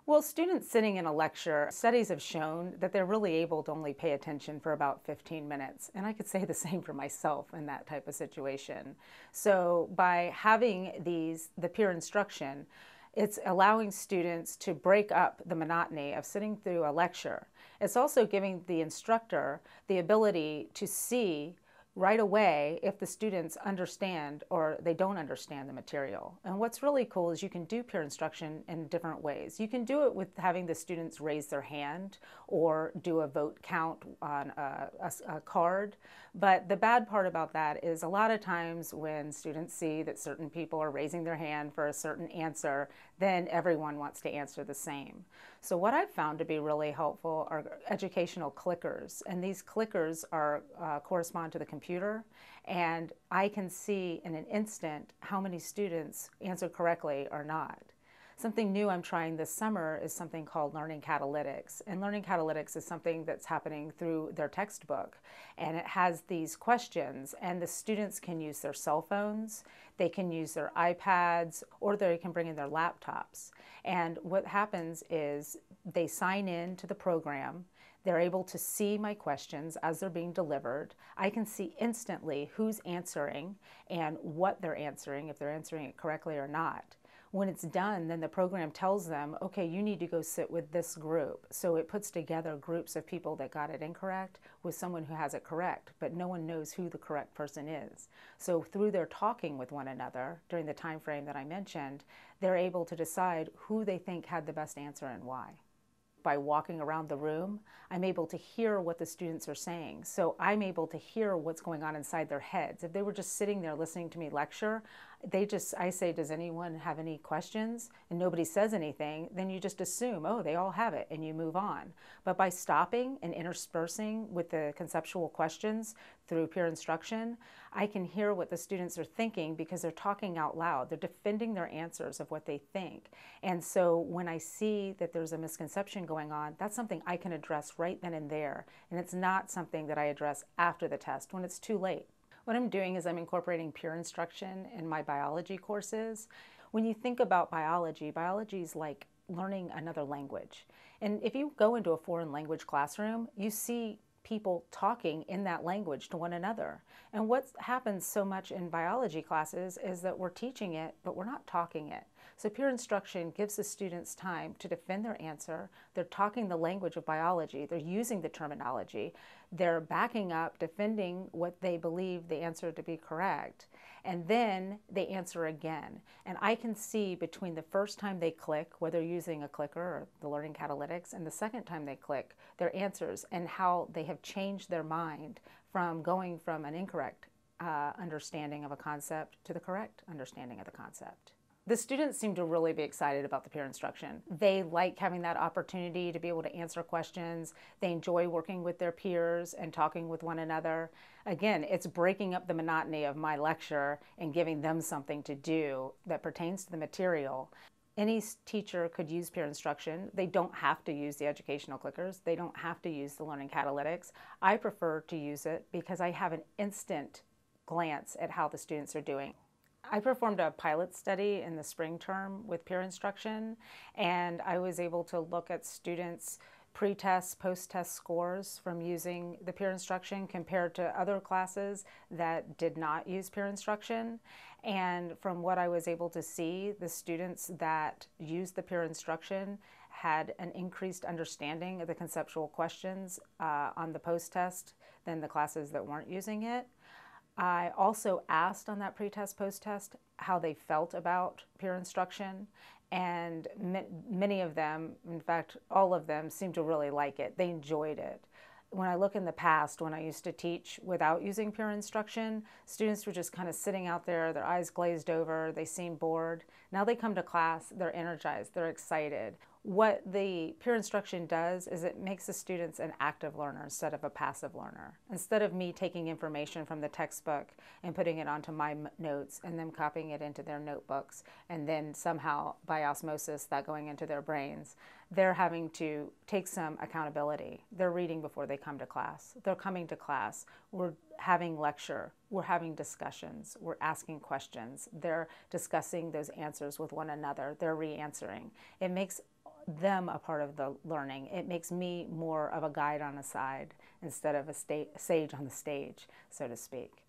Well, students sitting in a lecture, studies have shown that they're really able to only pay attention for about 15 minutes. And I could say the same for myself in that type of situation. So by having the peer instruction, it's allowing students to break up the monotony of sitting through a lecture. It's also giving the instructor the ability to see right away if the students understand or they don't understand the material. And what's really cool is you can do peer instruction in different ways. You can do it with having the students raise their hand or do a vote count on a card. But the bad part about that is a lot of times when students see that certain people are raising their hand for a certain answer, then everyone wants to answer the same. So what I've found to be really helpful are educational clickers. And these clickers are correspond to the computer, and I can see in an instant how many students answer correctly or not. Something new I'm trying this summer is something called Learning Catalytics. And Learning Catalytics is something that's happening through their textbook. And it has these questions, and the students can use their cell phones, they can use their iPads, or they can bring in their laptops. And what happens is they sign in to the program. They're able to see my questions as they're being delivered. I can see instantly who's answering and what they're answering, if they're answering it correctly or not. When it's done, then the program tells them, okay, you need to go sit with this group. So it puts together groups of people that got it incorrect with someone who has it correct, but no one knows who the correct person is. So through their talking with one another during the time frame that I mentioned, they're able to decide who they think had the best answer and why. By walking around the room, I'm able to hear what the students are saying. So I'm able to hear what's going on inside their heads. If they were just sitting there listening to me lecture, I say, does anyone have any questions? And nobody says anything, then you just assume, oh, they all have it, and you move on. But by stopping and interspersing with the conceptual questions through peer instruction, I can hear what the students are thinking because they're talking out loud. They're defending their answers of what they think. And so when I see that there's a misconception going on, that's something I can address right then and there. And it's not something that I address after the test when it's too late. What I'm doing is I'm incorporating peer instruction in my biology courses. When you think about biology, biology is like learning another language. And if you go into a foreign language classroom, you see people talking in that language to one another. And what happens so much in biology classes is that we're teaching it, but we're not talking it. So peer instruction gives the students time to defend their answer. They're talking the language of biology. They're using the terminology. They're backing up, defending what they believe the answer to be correct. And then they answer again. And I can see between the first time they click, whether using a clicker or the Learning Catalytics, and the second time they click, their answers and how they have changed their mind from going from an incorrect understanding of a concept to the correct understanding of the concept. The students seem to really be excited about the peer instruction. They like having that opportunity to be able to answer questions. They enjoy working with their peers and talking with one another. Again, it's breaking up the monotony of my lecture and giving them something to do that pertains to the material. Any teacher could use peer instruction. They don't have to use the educational clickers. They don't have to use the Learning Catalytics. I prefer to use it because I have an instant glance at how the students are doing. I performed a pilot study in the spring term with peer instruction, and I was able to look at students' pre-test, post-test scores from using the peer instruction compared to other classes that did not use peer instruction. And from what I was able to see, the students that used the peer instruction had an increased understanding of the conceptual questions on the post-test than the classes that weren't using it. I also asked on that pre-test, post-test how they felt about peer instruction, and many of them, in fact, all of them, seemed to really like it. They enjoyed it. When I look in the past, when I used to teach without using peer instruction, students were just kind of sitting out there, their eyes glazed over, they seemed bored. Now they come to class, they're energized, they're excited. What the peer instruction does is it makes the students an active learner instead of a passive learner. Instead of me taking information from the textbook and putting it onto my notes and then copying it into their notebooks and then somehow by osmosis that going into their brains, they're having to take some accountability. They're reading before they come to class. They're coming to class. We're having lecture. We're having discussions. We're asking questions. They're discussing those answers with one another. They're re-answering. It makes them a part of the learning. It makes me more of a guide on the side instead of a sage on the stage, so to speak.